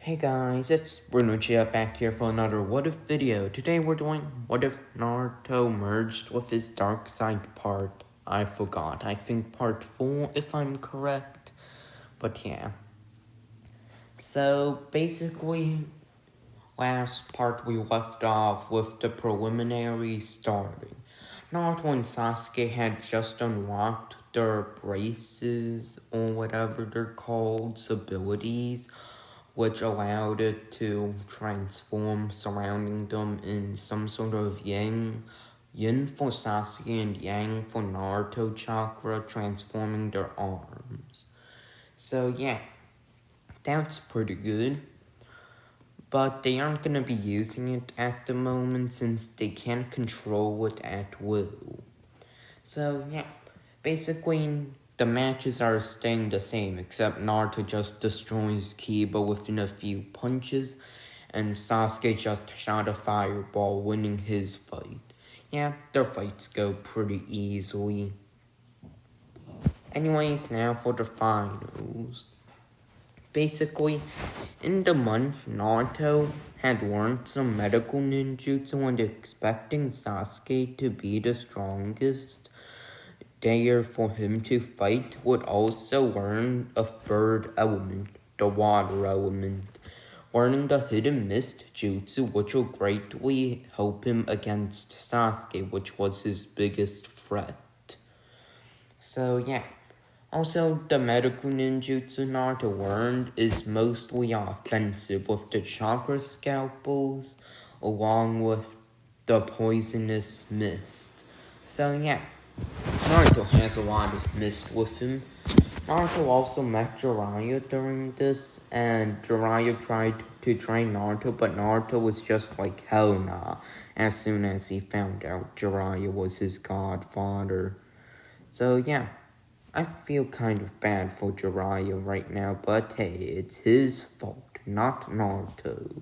Hey guys, it's Bruno back here for another What If video. Today we're doing What If Naruto merged with his darkside part. I forgot, I think part 4 if I'm correct. But yeah. So basically, last part we left off with the preliminaries starting. Naruto and Sasuke had just unlocked their braces or whatever they're called, abilities, which allowed it to transform surrounding them in some sort of yin for Sasuke and yang for Naruto chakra, transforming their arms. So yeah, that's pretty good. But they aren't going to be using it at the moment since they can't control it at will. So yeah, basically the matches are staying the same, except Naruto just destroys Kiba within a few punches, and Sasuke just shot a fireball, winning his fight. Yeah, their fights go pretty easily. Anyways, now for the finals. Basically, in the month, Naruto had learned some medical ninjutsu and expecting Sasuke to be the strongest dare for him to fight would also learn a third element, the water element. Learning the hidden mist jutsu, which will greatly help him against Sasuke, which was his biggest threat. So yeah. Also, the medical ninjutsu Naruto learned is mostly offensive with the chakra scalpels, along with the poisonous mist. So yeah. Naruto has a lot of mist with him. Naruto also met Jiraiya during this, and Jiraiya tried to train Naruto, but Naruto was just like, hell nah, as soon as he found out Jiraiya was his godfather. So yeah, I feel kind of bad for Jiraiya right now, but hey, it's his fault, not Naruto.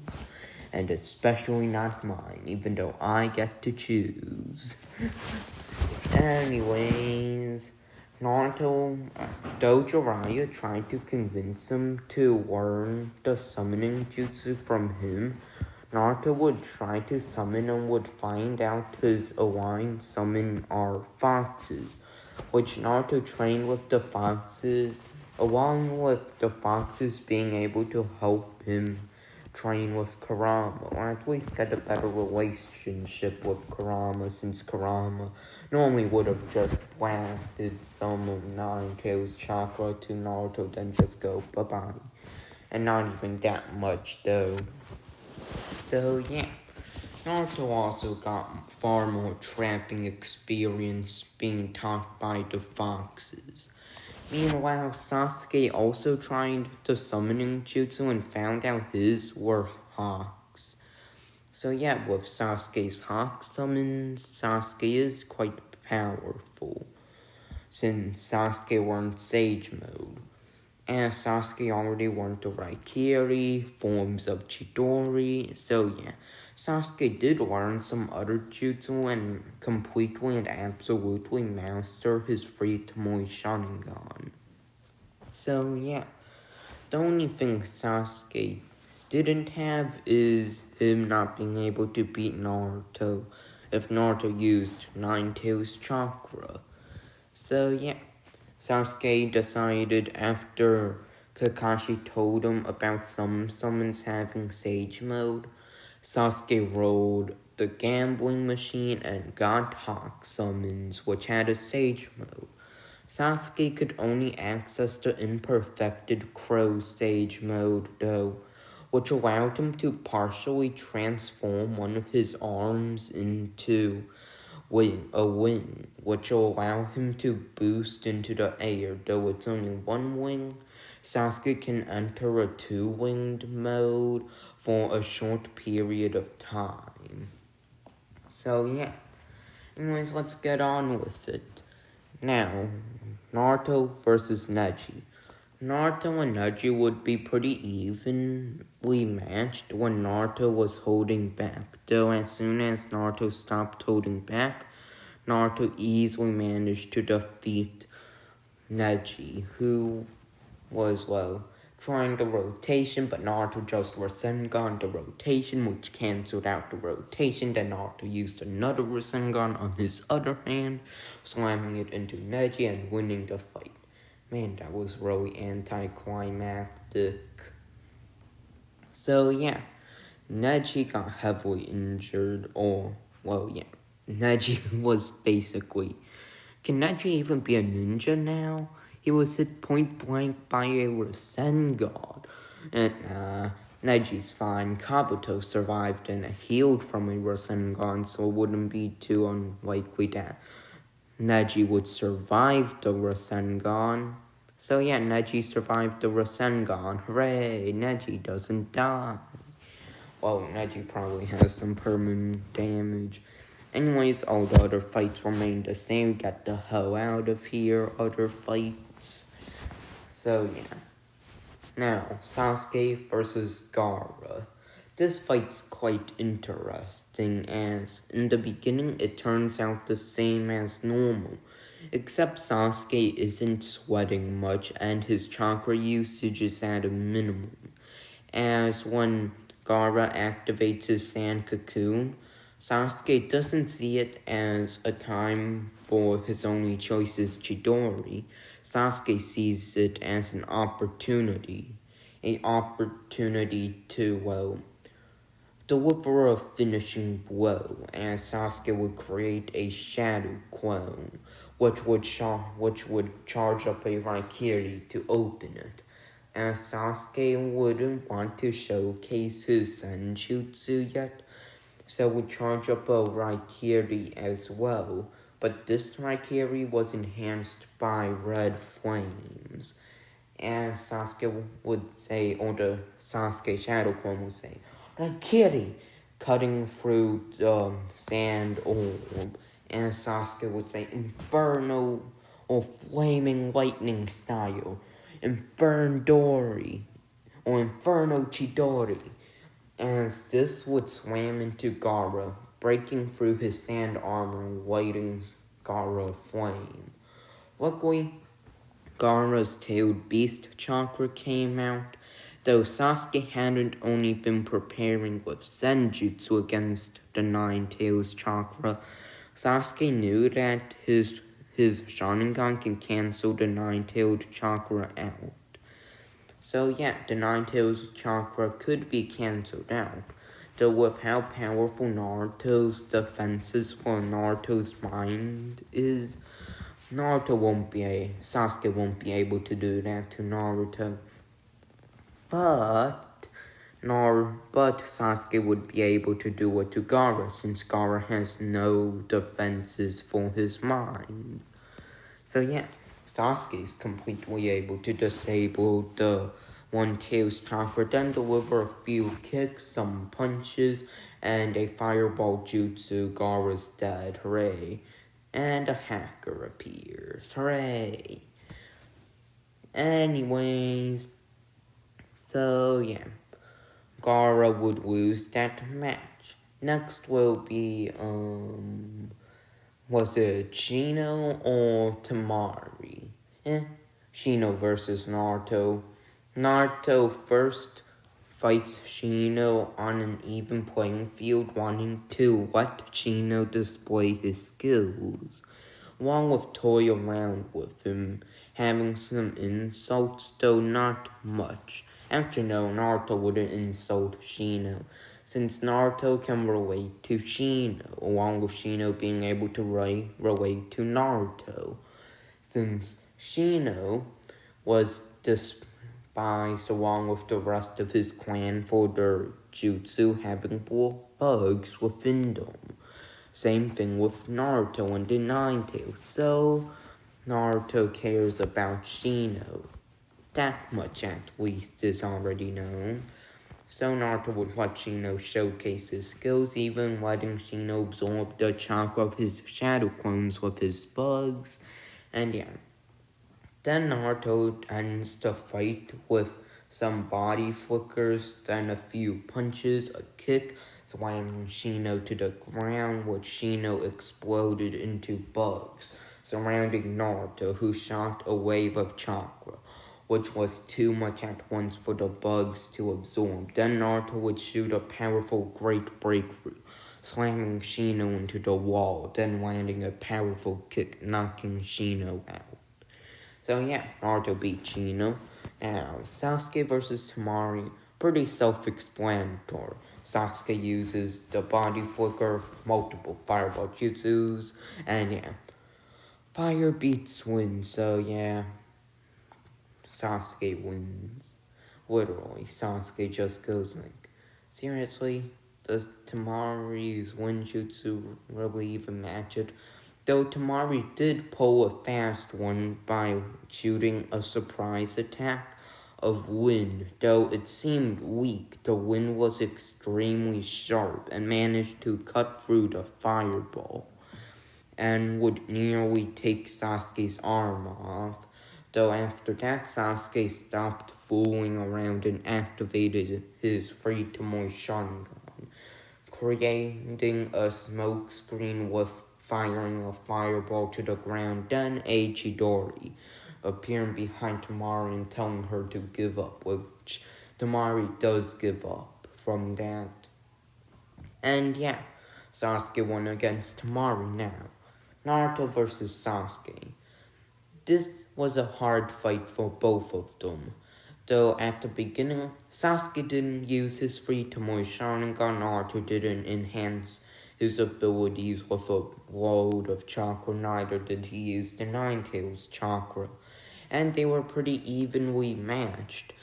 And especially not mine, even though I get to choose. Anyways, Naruto, though Jiraiya tried to convince him to learn the summoning jutsu from him, Naruto would try to summon and would find out his aligned summon are foxes, which Naruto trained with the foxes, along with the foxes being able to help him train with Kurama, or at least get a better relationship with Kurama, since Kurama normally would have just blasted some of Naruto's chakra to Naruto, then just go bye-bye. And not even that much, though. So, yeah. Naruto also got far more trapping experience being taught by the foxes. Meanwhile, Sasuke also tried the summoning jutsu and found out his were hawks. So yeah, with Sasuke's hawk summons, Sasuke is quite powerful, since Sasuke learned Sage Mode. And Sasuke already learned the Raikiri, forms of Chidori, so yeah. Sasuke did learn some other jutsu and completely and absolutely master his free Tomoe Sharingan. So yeah, the only thing Sasuke didn't have is him not being able to beat Naruto if Naruto used Nine-Tails chakra. So yeah, Sasuke decided after Kakashi told him about some summons having Sage Mode, Sasuke rolled the gambling machine and got Hawk summons, which had a Sage Mode. Sasuke could only access the imperfected Crow Sage Mode, though, which allowed him to partially transform one of his arms into a wing, which will allow him to boost into the air. Though it's only one wing, Sasuke can enter a two-winged mode for a short period of time. So yeah, anyways, let's get on with it. Now, Naruto versus Neji. Naruto and Neji would be pretty evenly matched when Naruto was holding back, though as soon as Naruto stopped holding back, Naruto easily managed to defeat Neji, who was, trying the rotation, but Naruto just Rasengan the rotation, which cancelled out the rotation. Then Naruto used another Rasengan on his other hand, slamming it into Neji and winning the fight. Man, that was really anticlimactic. So yeah, Neji got heavily injured, Neji was basically... Can Neji even be a ninja now? He was hit point blank by a Rasengan. And Neji's fine. Kabuto survived and healed from a Rasengan, so it wouldn't be too unlikely that Neji would survive the Rasengan. So yeah, Neji survived the Rasengan. Hooray! Neji doesn't die. Well, Neji probably has some permanent damage. Anyways, all the other fights remain the same. Get the hell out of here, other fights. So yeah. Now, Sasuke versus Gaara. This fight's quite interesting, as in the beginning it turns out the same as normal. Except Sasuke isn't sweating much and his chakra usage is at a minimum. As when Gaara activates his sand cocoon, Sasuke doesn't see it as a time for his only choice is Chidori. Sasuke sees it as an opportunity. An opportunity to, deliver a finishing blow, as Sasuke would create a shadow clone, which would charge up a Raikiri to open it. As Sasuke wouldn't want to showcase his Senjutsu yet, so would charge up a Raikiri as well, but this Raikiri was enhanced by red flames. As Sasuke would say, or the Sasuke Shadow Clone would say, Raikiri, cutting through the sand orb. And Sasuke would say, Inferno, or Flaming Lightning style, Infernodori, or Inferno Chidori. As this would slam into Gaara, breaking through his sand armor and lighting Gaara aflame. Luckily, Gaara's tailed beast chakra came out, though Sasuke hadn't only been preparing with Senjutsu against the Nine Tails chakra. Sasuke knew that his Sharingan can cancel the Nine Tailed chakra out. So yeah, the Nine Tails chakra could be cancelled out. Though with how powerful Naruto's defenses for Naruto's mind is, Sasuke won't be able to do that to Naruto. But Sasuke would be able to do it to Gaara, since Gaara has no defenses for his mind. So yeah, Sasuke is completely able to disable the One Tails chakra, then deliver a few kicks, some punches, and a fireball jutsu. Gaara's dead, hooray. And a hacker appears, hooray. Anyways, so yeah, Gaara would lose that match. Next will be, was it Shino or Temari? Shino versus Naruto. Naruto first fights Shino on an even playing field, wanting to let Shino display his skills, along with toy around with him, having some insults, though not much. Actually, no, Naruto wouldn't insult Shino, since Naruto can relate to Shino, along with Shino being able to relate to Naruto, since Shino was despised along with the rest of his clan for their jutsu having bugs within them. Same thing with Naruto and the Nine Tails, so Naruto cares about Shino. That much at least is already known. So Naruto would let Shino showcase his skills, even letting Shino absorb the chakra of his shadow clones with his bugs. And yeah. Then Naruto ends the fight with some body flickers, then a few punches, a kick, slamming Shino to the ground, which Shino exploded into bugs, surrounding Naruto, who shot a wave of chakra. which was too much at once for the bugs to absorb. Then Naruto would shoot a powerful great breakthrough, slamming Shino into the wall, then landing a powerful kick, knocking Shino out. So yeah, Naruto beat Shino. Now, Sasuke versus Temari, pretty self-explanatory. Sasuke uses the body flicker, multiple fireball jutsus, and yeah, fire beats wind, so yeah, Sasuke wins. Literally, Sasuke just goes like, seriously? Does Tamari's Winjutsu really even match it? Though Tamari did pull a fast one by shooting a surprise attack of wind, though it seemed weak, the wind was extremely sharp and managed to cut through the fireball and would nearly take Sasuke's arm off. Though after that, Sasuke stopped fooling around and activated his free Tomoe Sharingan, creating a smoke screen with firing a fireball to the ground. Then a Chidori appearing behind Tamari and telling her to give up, which Tamari does give up from that. And yeah, Sasuke won against Tamari now. Naruto versus Sasuke. This was a hard fight for both of them. Though at the beginning, Sasuke didn't use his free Tomoe Sharingan, Naruto didn't enhance his abilities with a load of chakra, neither did he use the Nine Tails chakra. And they were pretty evenly matched,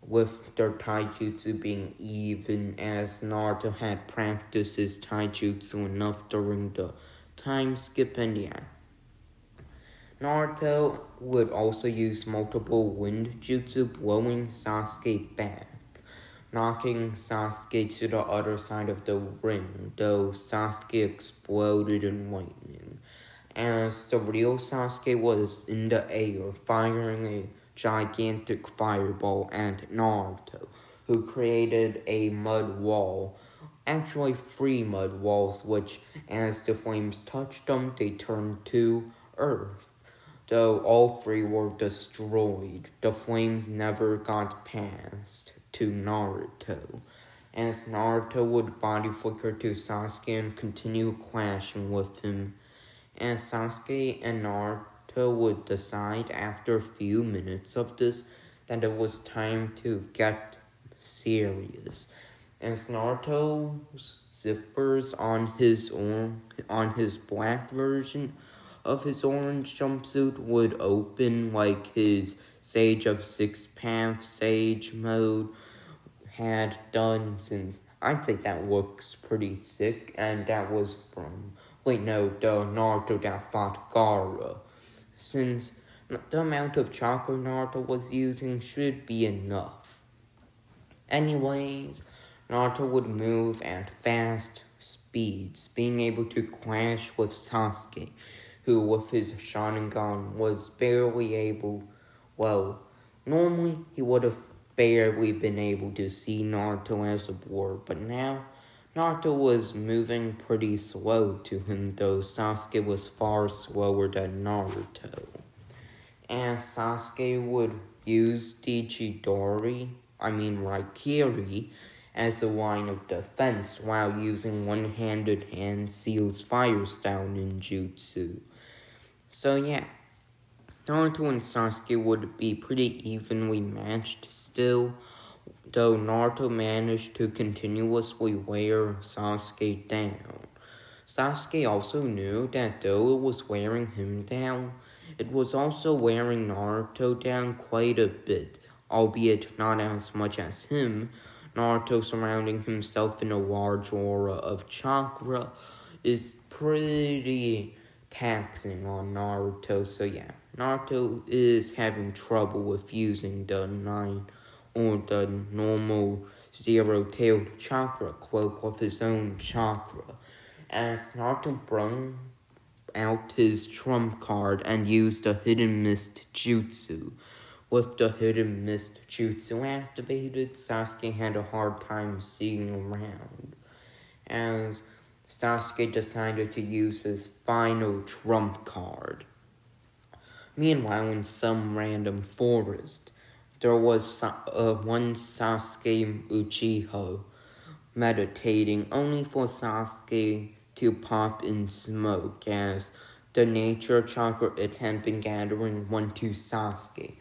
with their taijutsu being even, as Naruto had practiced his taijutsu enough during the time skip, and yeah. Naruto would also use multiple wind jutsu, blowing Sasuke back, knocking Sasuke to the other side of the ring, though Sasuke exploded in lightning, as the real Sasuke was in the air, firing a gigantic fireball at Naruto, who created a mud wall. Actually, 3 mud walls, which, as the flames touched them, they turned to earth. Though all 3 were destroyed, the flames never got past to Naruto, as Naruto would body flicker to Sasuke and continue clashing with him, as Sasuke and Naruto would decide after a few minutes of this that it was time to get serious, as Naruto's zippers on his black version of his orange jumpsuit would open like his Sage of Six Paths Sage mode had done, since I'd say that looks pretty sick, and that was from, the Naruto that fought Gaara, since the amount of chakra Naruto was using should be enough. Anyways, Naruto would move at fast speeds, being able to clash with Sasuke, who with his Sharingan was barely able, normally he would have barely been able to see Naruto as a boar, but now Naruto was moving pretty slow to him, though Sasuke was far slower than Naruto. And Sasuke would use the Raikiri, as a line of defense while using one-handed hand seals fire style ninjutsu. So yeah, Naruto and Sasuke would be pretty evenly matched still, though Naruto managed to continuously wear Sasuke down. Sasuke also knew that though it was wearing him down, it was also wearing Naruto down quite a bit, albeit not as much as him. Naruto surrounding himself in a large aura of chakra is pretty taxing on Naruto, so yeah, Naruto is having trouble with using the normal zero-tailed chakra cloak with his own chakra, as Naruto brought out his trump card and used the hidden mist jutsu. With the hidden mist jutsu activated, Sasuke had a hard time seeing around, as Sasuke decided to use his final trump card. Meanwhile, in some random forest, there was one Sasuke Uchiha meditating only for Sasuke to pop in smoke as the nature chakra it had been gathering went to Sasuke.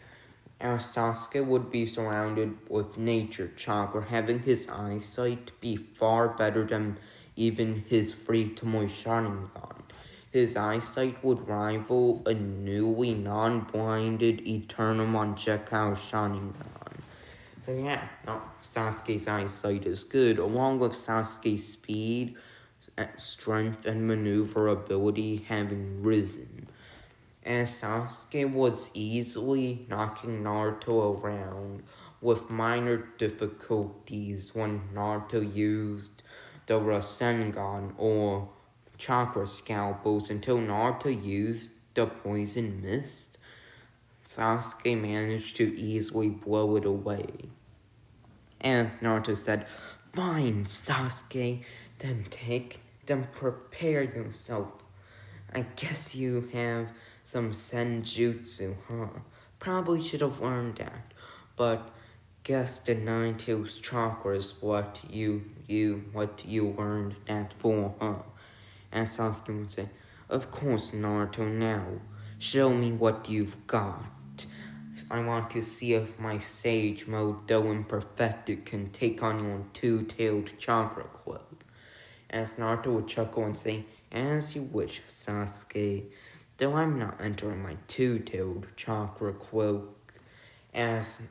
As Sasuke would be surrounded with nature chakra, having his eyesight be far better than even his free Tomoe Sharingan. His eyesight would rival a newly non-blinded Eternal Mangekyou Sharingan. So yeah, Sasuke's eyesight is good, along with Sasuke's speed, strength, and maneuverability having risen. As Sasuke was easily knocking Naruto around with minor difficulties when Naruto used the Rasengan or chakra scalpels until Naruto used the poison mist, Sasuke managed to easily blow it away. As Naruto said, "Fine, Sasuke, then prepare yourself. I guess you have some senjutsu, huh? Probably should have learned that, but guess the Nine-Tails chakra is what you learned that for, huh?" And Sasuke would say, "Of course, Naruto, now. Show me what you've got. I want to see if my Sage Mode, though imperfected, can take on your two-tailed chakra cloak." As Naruto would chuckle and say, "As you wish, Sasuke, though I'm not entering my two-tailed chakra cloak." As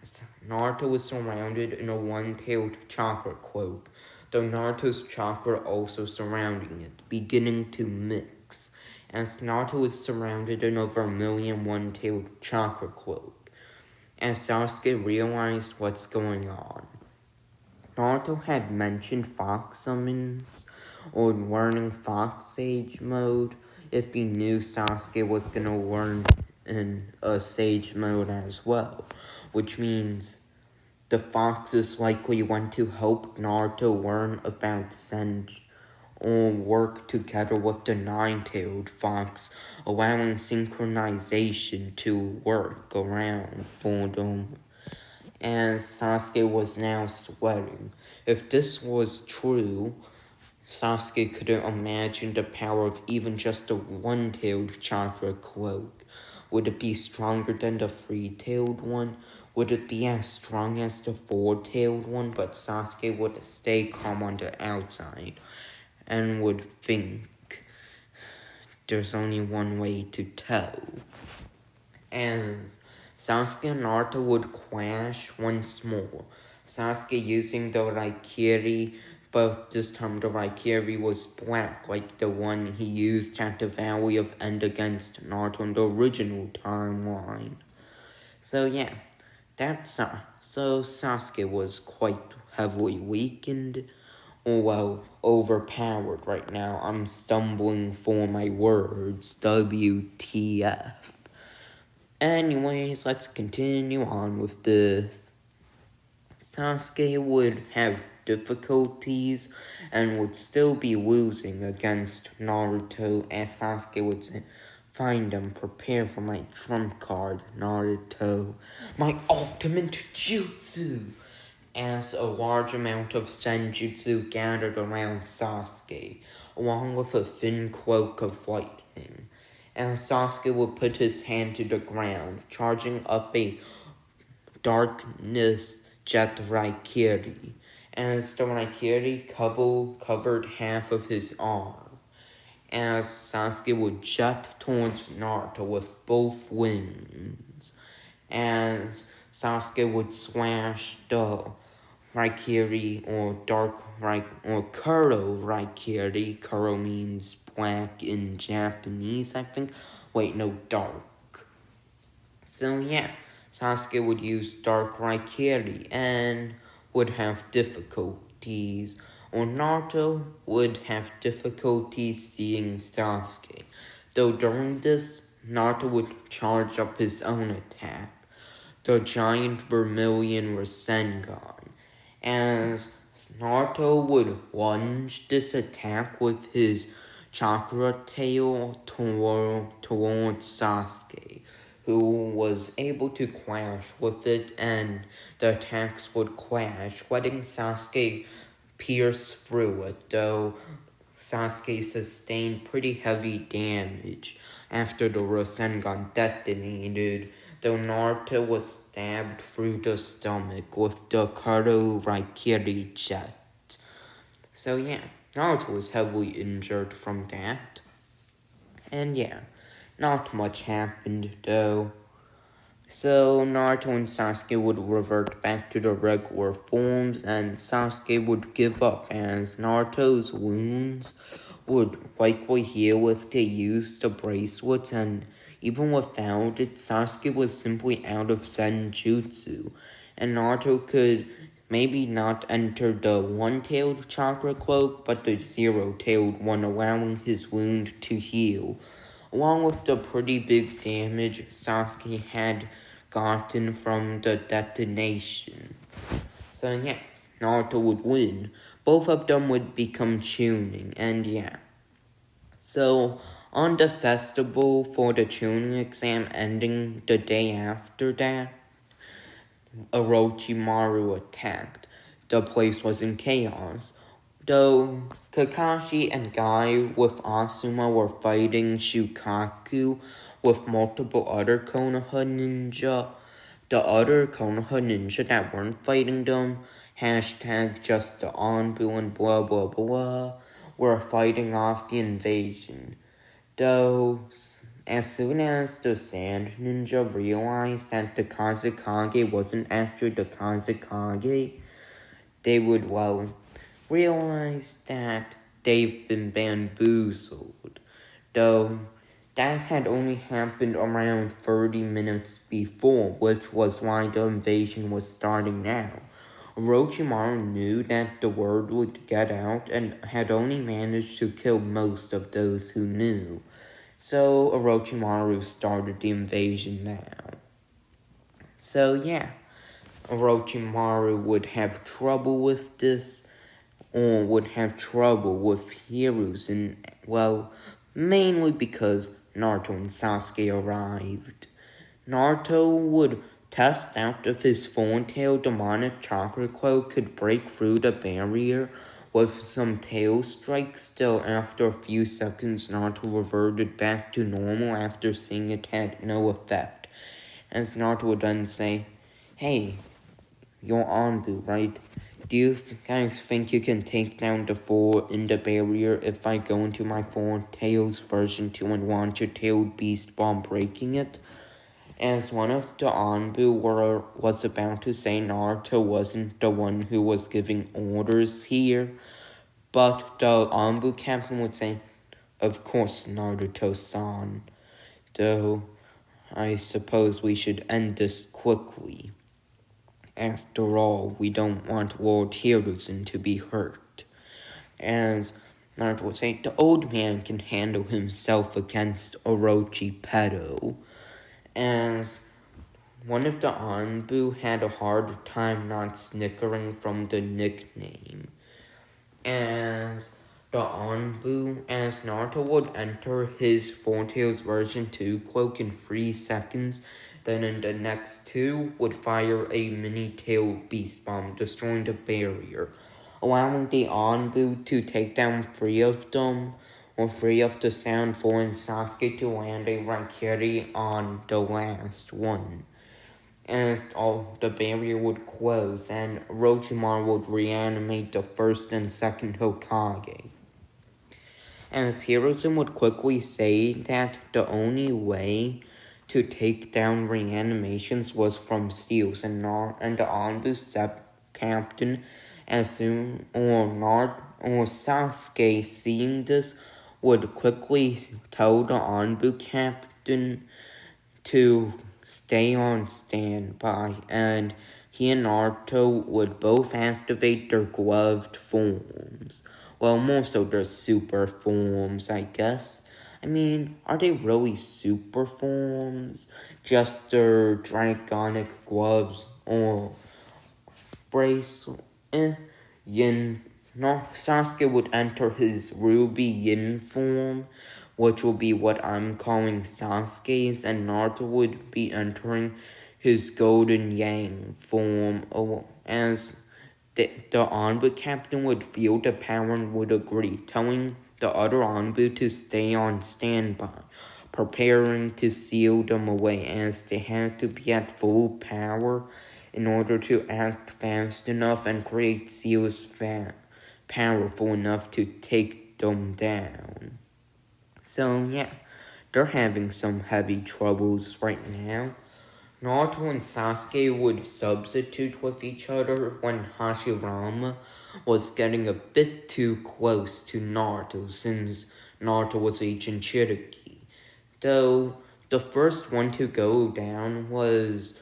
Naruto was surrounded in a one-tailed chakra cloak, though Naruto's chakra also surrounding it, beginning to mix, as Naruto was surrounded in a vermilion one-tailed chakra cloak. As Sasuke realized what's going on, Naruto had mentioned fox summons or learning Fox Sage mode if he knew Sasuke was gonna learn in a Sage mode as well, which means the foxes likely want to help Naruto learn about Senj or work together with the nine-tailed fox, allowing synchronization to work around for them. As Sasuke was now sweating, if this was true, Sasuke couldn't imagine the power of even just the one-tailed chakra cloak. Would it be stronger than the three-tailed one? Would it be as strong as the four-tailed one? But Sasuke would stay calm on the outside and would think there's only one way to tell. As Sasuke and Naruto would clash once more, Sasuke using the Raikiri, but this time the Raikiri was black, like the one he used at the Valley of End against Naruto in the original timeline. So yeah, so Sasuke was quite heavily weakened, or well, overpowered right now. I'm stumbling for my words, WTF. Anyways, let's continue on with this. Sasuke would have difficulties and would still be losing against Naruto, as Sasuke would say, "Find them, prepare for my trump card, Naruto. My ultimate jutsu!" As a large amount of senjutsu gathered around Sasuke, along with a thin cloak of lightning. And Sasuke would put his hand to the ground, charging up a darkness jet Raikiri, as the Raikiri covered half of his arm. As Sasuke would jet towards Naruto with both wings, as Sasuke would slash the Raikiri or Kuro Raikiri. Kuro means black in Japanese, I think. Wait, no, dark. So yeah, Sasuke would use dark Raikiri and would have difficulties, or Naruto would have difficulties seeing Sasuke. Though during this, Naruto would charge up his own attack, the giant vermilion Rasengan, as Naruto would lunge this attack with his chakra tail towards Sasuke, who was able to clash with it, and the attacks would clash, letting Sasuke pierce through it, though Sasuke sustained pretty heavy damage after the Rasengan detonated, though Naruto was stabbed through the stomach with the Kado Raikiri jet. So yeah, Naruto was heavily injured from that. And yeah, not much happened though. So Naruto and Sasuke would revert back to their regular forms, and Sasuke would give up as Naruto's wounds would likely heal if they used the bracelets, and even without it, Sasuke was simply out of Senjutsu, and Naruto could maybe not enter the one-tailed chakra cloak, but the zero-tailed one, allowing his wound to heal. Along with the pretty big damage Sasuke had gotten from the detonation. So yes, Naruto would win. Both of them would become Chunin, and yeah. So, on the festival for the Chunin exam ending the day after that, Orochimaru attacked. The place was in chaos. Though Kakashi and Guy with Asuma were fighting Shukaku with multiple other Konoha ninja, the other Konoha ninja that weren't fighting them, hashtag just the Anbu and blah blah blah, were fighting off the invasion. Though, as soon as the Sand Ninja realized that the Kazekage wasn't actually the Kazekage, they would, realize that they've been bamboozled. Though, that had only happened around 30 minutes before, which was why the invasion was starting now. Orochimaru knew that the word would get out and had only managed to kill most of those who knew. So Orochimaru started the invasion now. So yeah, Orochimaru would have trouble with this, or would have trouble with heroes, and mainly because Naruto and Sasuke arrived. Naruto would test out if his full-tail demonic chakra cloak could break through the barrier with some tail strikes. Still, after a few seconds, Naruto reverted back to normal after seeing it had no effect. As Naruto would then say, "Hey, you're Anbu, right? Do you guys think you can take down the four in the barrier if I go into my Four Tails version 2 and launch a tailed beast bomb breaking it?" As one of the Anbu was about to say, Naruto wasn't the one who was giving orders here, but the Anbu captain would say, "Of course, Naruto-san, though I suppose we should end this quickly. After all, we don't want Lord Hiruzen to be hurt." As Naruto would say, "The old man can handle himself against Orochipedo." As one of the Anbu had a hard time not snickering from the nickname. As Naruto would enter his Four Tails version 2 cloak in 3 seconds, then in the next 2 would fire a mini-tailed beast bomb, destroying the barrier, allowing the Anbu to take down 3 of them, or 3 of the Sound 4, and Sasuke to land a Raikiri on the last one. As the barrier would close, and Orochimaru would reanimate the first and second Hokage. As Hiruzen would quickly say that the only way to take down reanimations was from steals, and the Anbu captain, or Sasuke seeing this, would quickly tell the Anbu captain to stay on standby, and he and Naruto would both activate their gloved forms. Well, more so their super forms, I guess. I mean, are they really super forms? Just their draconic gloves or bracelet? Yin. No, Sasuke would enter his ruby yin form, which will be what I'm calling Sasuke's, and Naruto would be entering his golden yang form as the Anbu captain would feel the power and would agree, telling the other Anbu to stay on standby, preparing to seal them away as they had to be at full power in order to act fast enough and create seals powerful enough to take them down. So yeah, they're having some heavy troubles right now. Naruto and Sasuke would substitute with each other when Hashirama was getting a bit too close to Naruto since Naruto was a Jinchuriki. Though the first one to go down was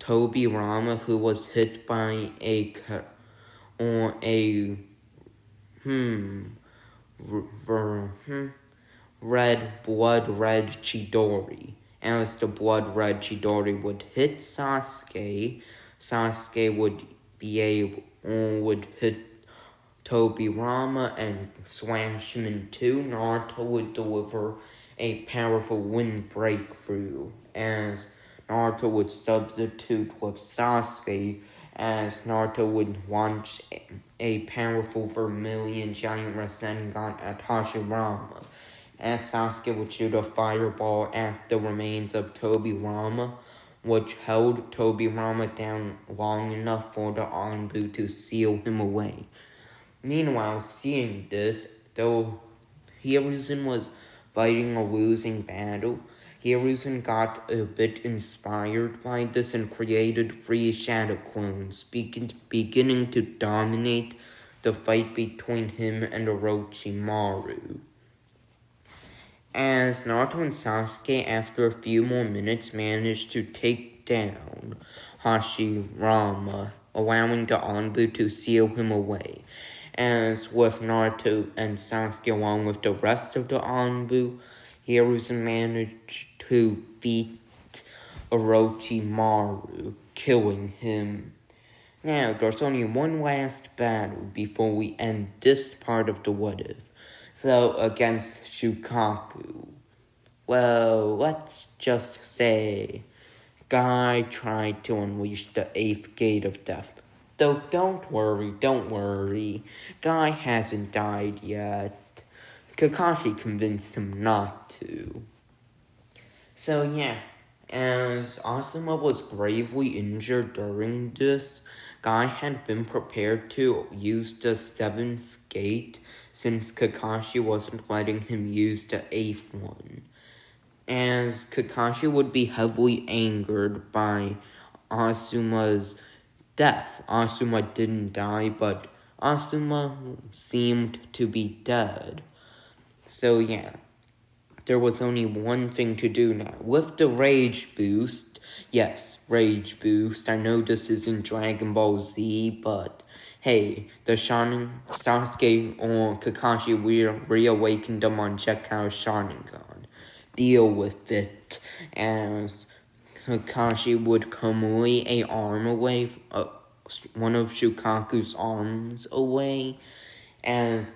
Tobirama, who was hit by a red Chidori. As the blood red Chidori would hit Sasuke, Sasuke would hit Tobirama and slash him in two. Naruto would deliver a powerful wind breakthrough as Naruto would substitute with Sasuke, as Naruto would launch a powerful Vermilion Giant Rasengan at Hashirama, as Sasuke would shoot a fireball at the remains of Tobirama, which held Tobirama down long enough for the Anbu to seal him away. Meanwhile, seeing this, though Hiruzen was fighting a losing battle, Hiruzen got a bit inspired by this and created 3 shadow clones, beginning to dominate the fight between him and Orochimaru. As Naruto and Sasuke, after a few more minutes, managed to take down Hashirama, allowing the Anbu to seal him away. As with Naruto and Sasuke along with the rest of the Anbu, Hiruzen managed to beat Orochimaru, killing him. Now, there's only one last battle before we end this part of the What If. So, against Shukaku. Well, let's just say Guy tried to unleash the 8th gate of death. Though don't worry, Guy hasn't died yet. Kakashi convinced him not to. So yeah, as Asuma was gravely injured during this, Guy had been prepared to use the 7th gate since Kakashi wasn't letting him use the 8th one. As Kakashi would be heavily angered by Asuma's death. Asuma didn't die, but Asuma seemed to be dead. So yeah, there was only one thing to do now. With the Rage Boost, yes, Rage Boost, I know this isn't Dragon Ball Z, but hey, the Sasuke or Kakashi reawakened them on Chekau's Sharingan. Deal with it, as Kakashi would Kamui a arm away, one of Shukaku's arms away, as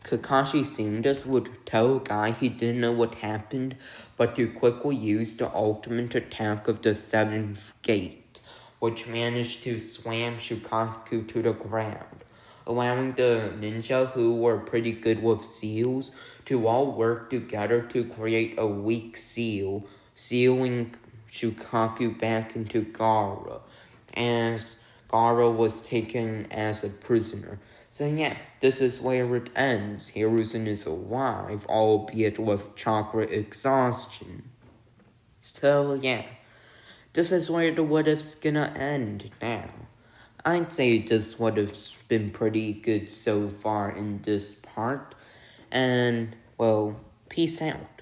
Kakashi seemed as would tell Guy he didn't know what happened, but to quickly use the ultimate attack of the 7th gate, which managed to slam Shukaku to the ground, allowing the ninja who were pretty good with seals to all work together to create a weak seal, sealing Shukaku back into Gaara, as Gaara was taken as a prisoner. So yeah, this is where it ends. Hiruzen is alive, albeit with chakra exhaustion. So yeah, this is where the what if's gonna end now. I'd say this what if's been pretty good so far in this part. And, well, peace out.